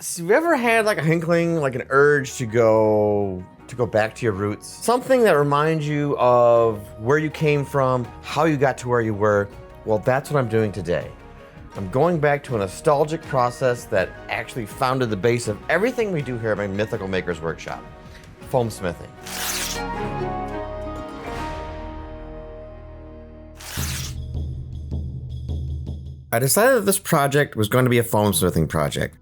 So have you ever had like a hinkling, like an urge to go back to your roots? Something that reminds you of where you came from, how you got to where you were? Well, that's what I'm doing today. I'm going back to a nostalgic process that actually founded the base of everything we do here at my Mythical Makers Workshop, foam smithing. I decided that this project was going to be a foam smithing project.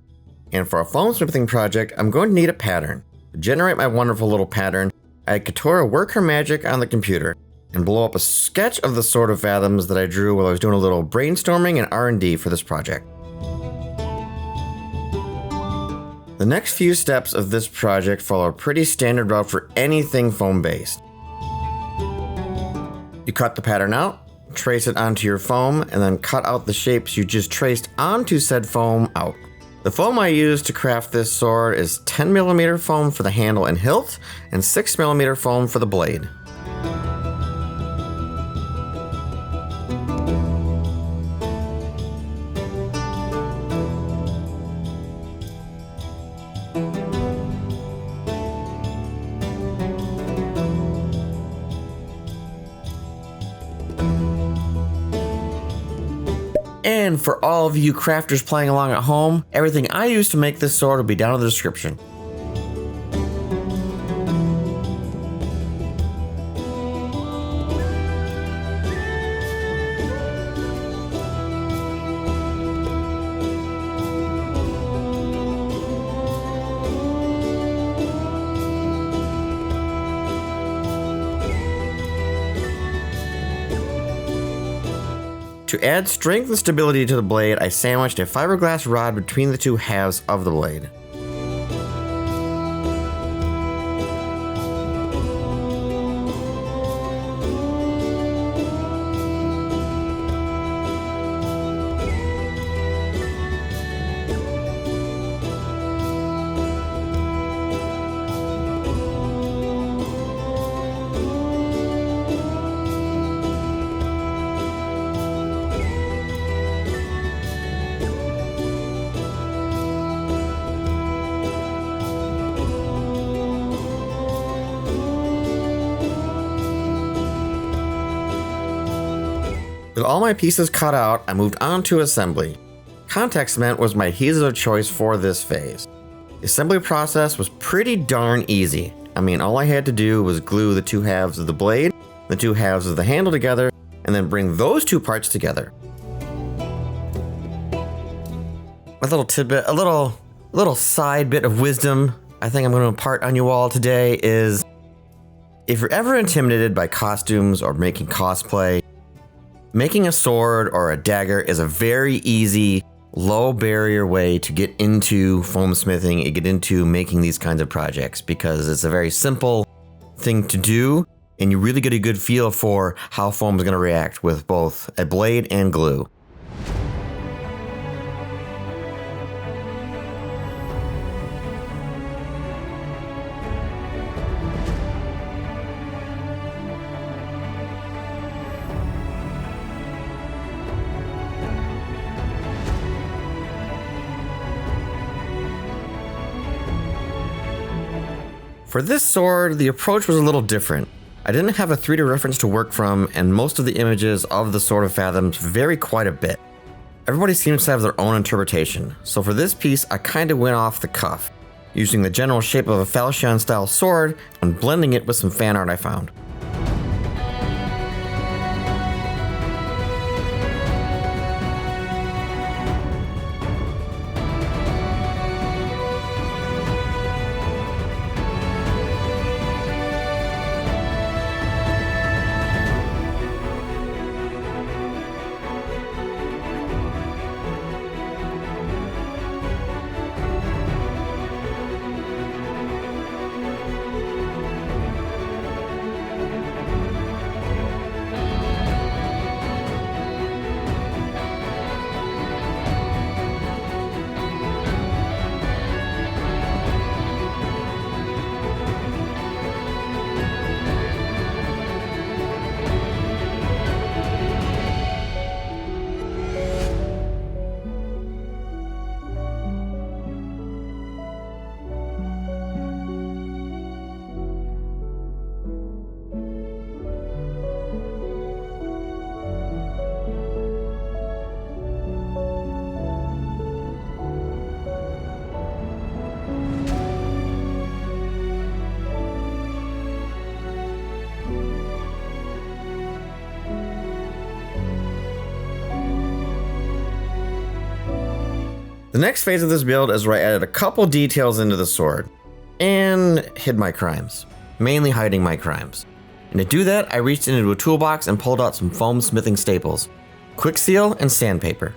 And for a foam smithing project, I'm going to need a pattern. To generate my wonderful little pattern, I had Katora work her magic on the computer and blow up a sketch of the Sword of Fathoms that I drew while I was doing a little brainstorming and R&D for this project. The next few steps of this project follow a pretty standard route for anything foam-based. You cut the pattern out, trace it onto your foam, and then cut out the shapes you just traced onto said foam out. The foam I used to craft this sword is 10mm foam for the handle and hilt, and 6mm foam for the blade. And for all of you crafters playing along at home, everything I used to make this sword will be down in the description. To add strength and stability to the blade, I sandwiched a fiberglass rod between the two halves of the blade. With all my pieces cut out, I moved on to assembly. Contact cement was my adhesive of choice for this phase. The assembly process was pretty darn easy. I mean, all I had to do was glue the two halves of the blade, the two halves of the handle together, and then bring those two parts together. A little tidbit, a little side bit of wisdom I think I'm going to impart on you all today is, if you're ever intimidated by costumes or making cosplay, making a sword or a dagger is a very easy, low barrier way to get into foam smithing and get into making these kinds of projects, because it's a very simple thing to do and you really get a good feel for how foam is going to react with both a blade and glue. For this sword, the approach was a little different. I didn't have a 3D reference to work from, and most of the images of the Sword of Fathoms vary quite a bit. Everybody seems to have their own interpretation, so for this piece I kinda went off the cuff, using the general shape of a falchion-style sword and blending it with some fan art I found. next phase of this build is where I added a couple details into the sword and hid my crimes, mainly hiding my crimes. And to do that, I reached into a toolbox and pulled out some foam smithing staples, quick seal, and sandpaper.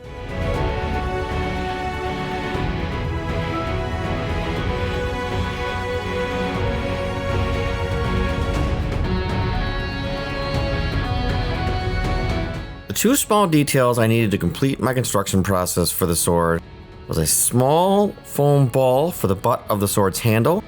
The two small details I needed to complete my construction process for the sword was a small foam ball for the butt of the sword's handle,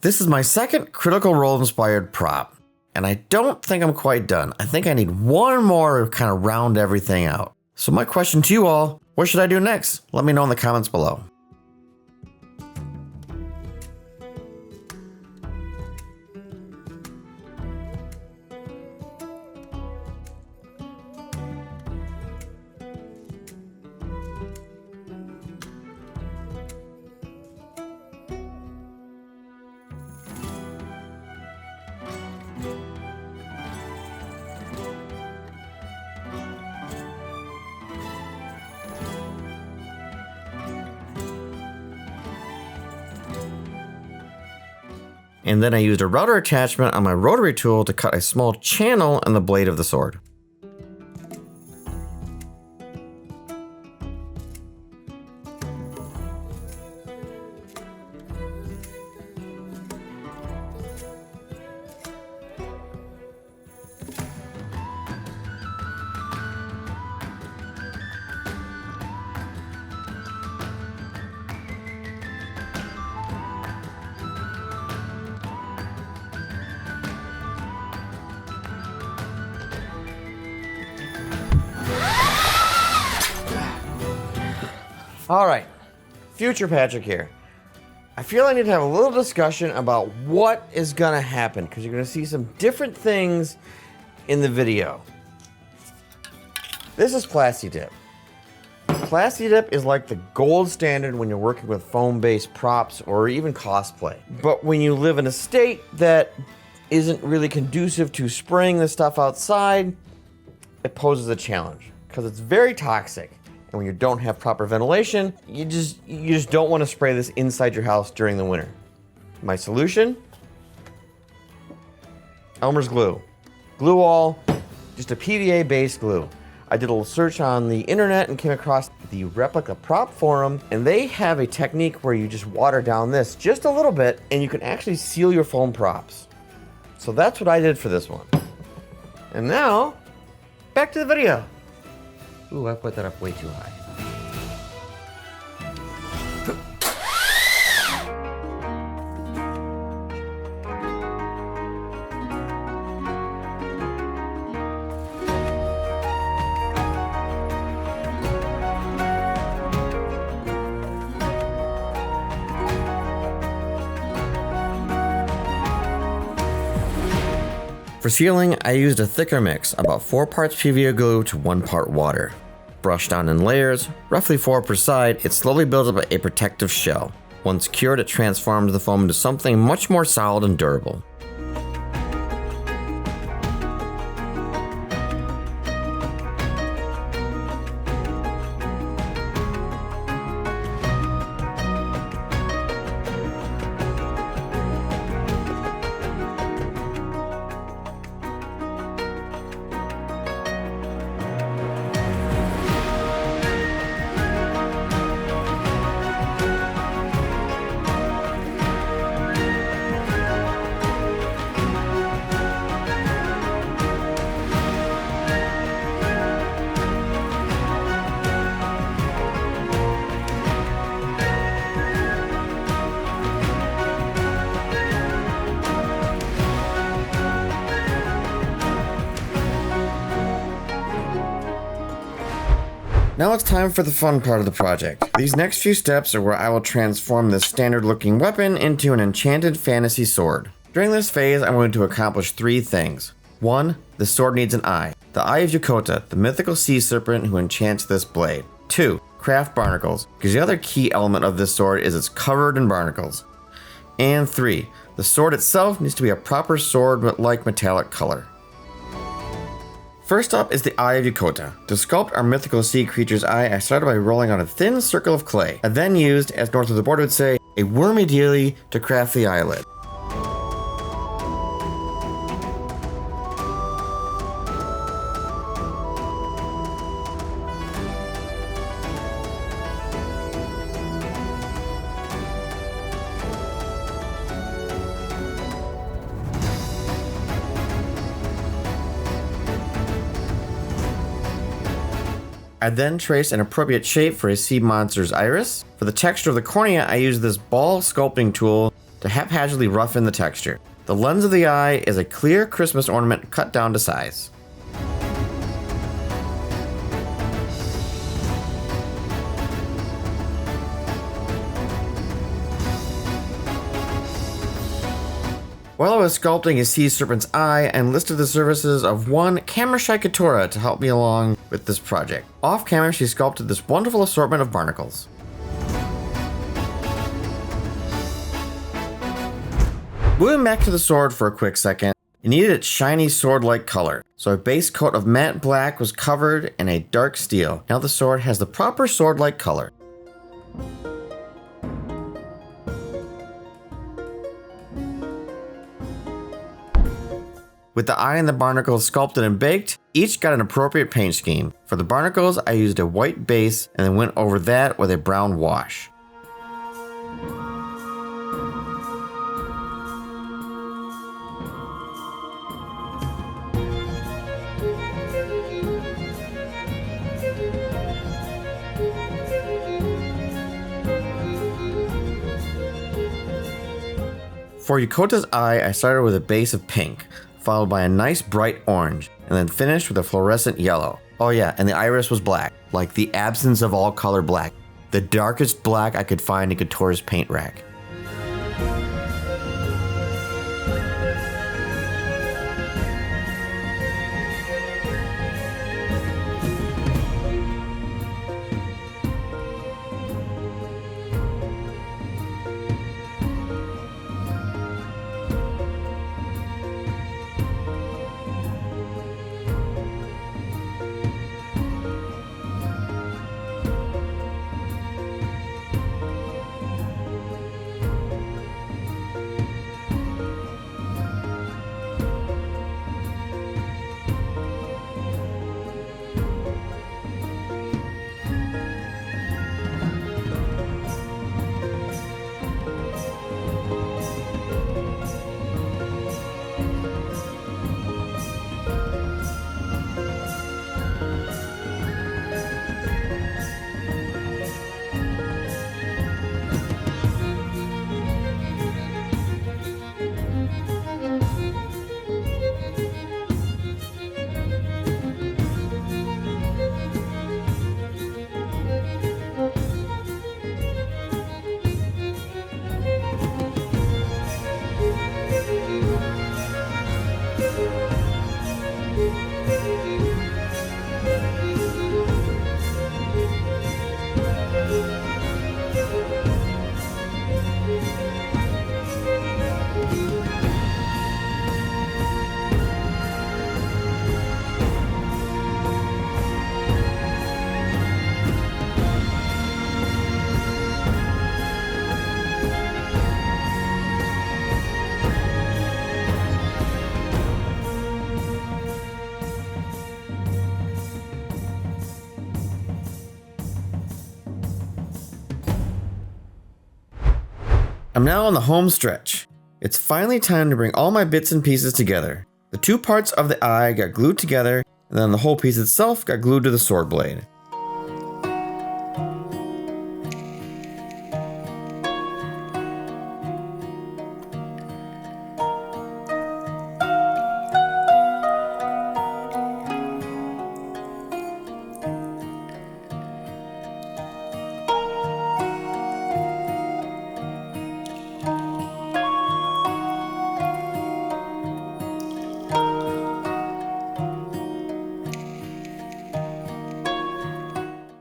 This is my second Critical Role inspired prop, and I don't think I'm quite done. I think I need one more to kind of round everything out. So my question to you all, what should I do next? Let me know in the comments below. And then I used a router attachment on my rotary tool to cut a small channel in the blade of the sword. All right, future Patrick here. I feel I need to have a little discussion about what is gonna happen because you're gonna see some different things in the video. This is Plasti-Dip. Plasti-Dip is like the gold standard when you're working with foam-based props or even cosplay. But when you live in a state that isn't really conducive to spraying this stuff outside, it poses a challenge because it's very toxic. And when you don't have proper ventilation, you just don't want to spray this inside your house during the winter. My solution? Elmer's glue. Glue all, just a PVA based glue. I did a little search on the internet and came across the Replica Prop Forum, and they have a technique where you just water down this just a little bit and you can actually seal your foam props. So that's what I did for this one. And now, back to the video. Ooh, I put that up way too high. For sealing, I used a thicker mix, about 4 parts PVA glue to 1 part water. Brushed on in layers, roughly 4 per side, it slowly builds up a protective shell. Once cured, it transforms the foam into something much more solid and durable. Now it's time for the fun part of the project. These next few steps are where I will transform this standard looking weapon into an enchanted fantasy sword. During this phase, I'm going to accomplish 3 things. 1. The sword needs an eye. The Eye of Yokota, the mythical sea serpent who enchants this blade. 2. Craft barnacles, because the other key element of this sword is it's covered in barnacles. And 3. The sword itself needs to be a proper sword-like metallic color. First up is the Eye of Yokota. To sculpt our mythical sea creature's eye, I started by rolling on a thin circle of clay. I then used, as North of the Border would say, a wormy dealy to craft the eyelid. I then traced an appropriate shape for a sea monster's iris. For the texture of the cornea, I used this ball sculpting tool to haphazardly roughen the texture. The lens of the eye is a clear Christmas ornament cut down to size. While I was sculpting a sea serpent's eye, I enlisted the services of one Camera Shy Katora to help me along with this project. Off camera, she sculpted this wonderful assortment of barnacles. Moving back to the sword for a quick second, it needed its shiny sword-like color, so a base coat of matte black was covered in a dark steel. Now the sword has the proper sword-like color. With the eye and the barnacles sculpted and baked, each got an appropriate paint scheme. For the barnacles, I used a white base and then went over that with a brown wash. For Yokota's eye, I started with a base of pink, followed by a nice bright orange, and then finished with a fluorescent yellow. Oh yeah, and the iris was black, like the absence of all color black. The darkest black I could find in Katora's paint rack. I'm now on the home stretch. It's finally time to bring all my bits and pieces together. The two parts of the eye got glued together, and then the whole piece itself got glued to the sword blade.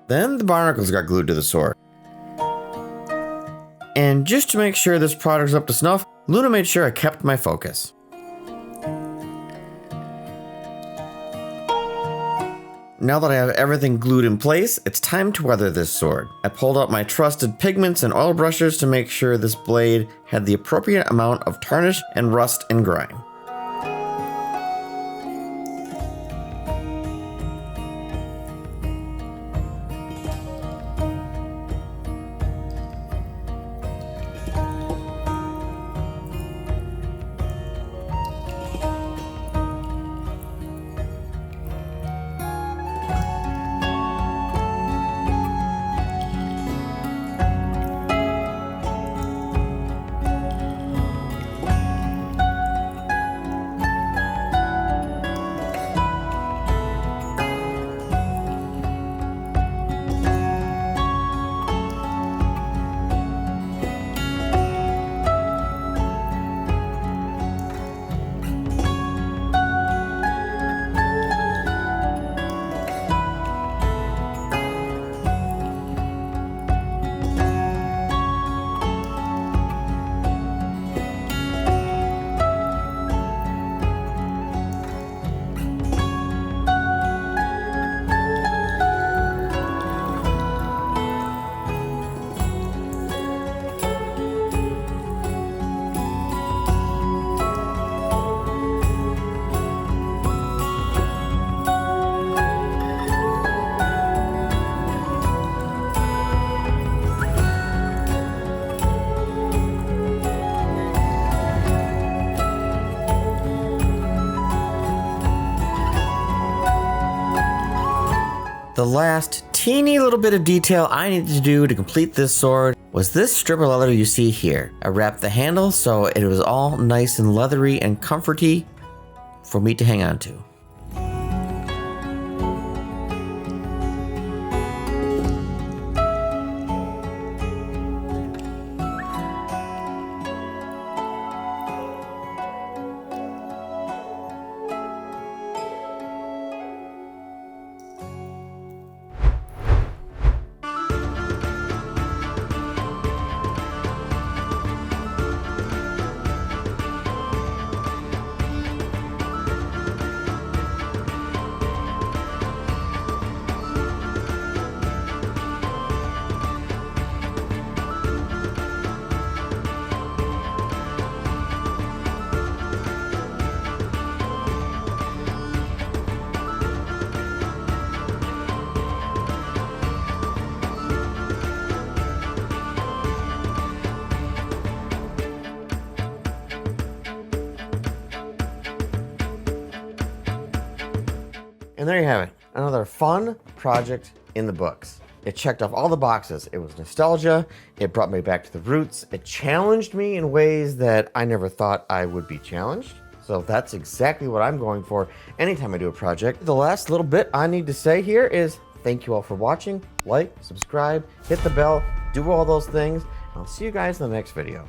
Then the barnacles got glued to the sword. And just to make sure this product's up to snuff, Luna made sure I kept my focus. Now that I have everything glued in place, it's time to weather this sword. I pulled out my trusted pigments and oil brushes to make sure this blade had the appropriate amount of tarnish and rust and grime. The last teeny little bit of detail I needed to do to complete this sword was this strip of leather you see here. I wrapped the handle so it was all nice and leathery and comforty for me to hang on to. And there you have it, another fun project in the books. It checked off all the boxes. It was nostalgia, it brought me back to the roots, it challenged me in ways that I never thought I would be challenged. So that's exactly what I'm going for anytime I do a project. The last little bit I need to say here is thank you all for watching. Like, subscribe, hit the bell, do all those things. I'll see you guys in the next video.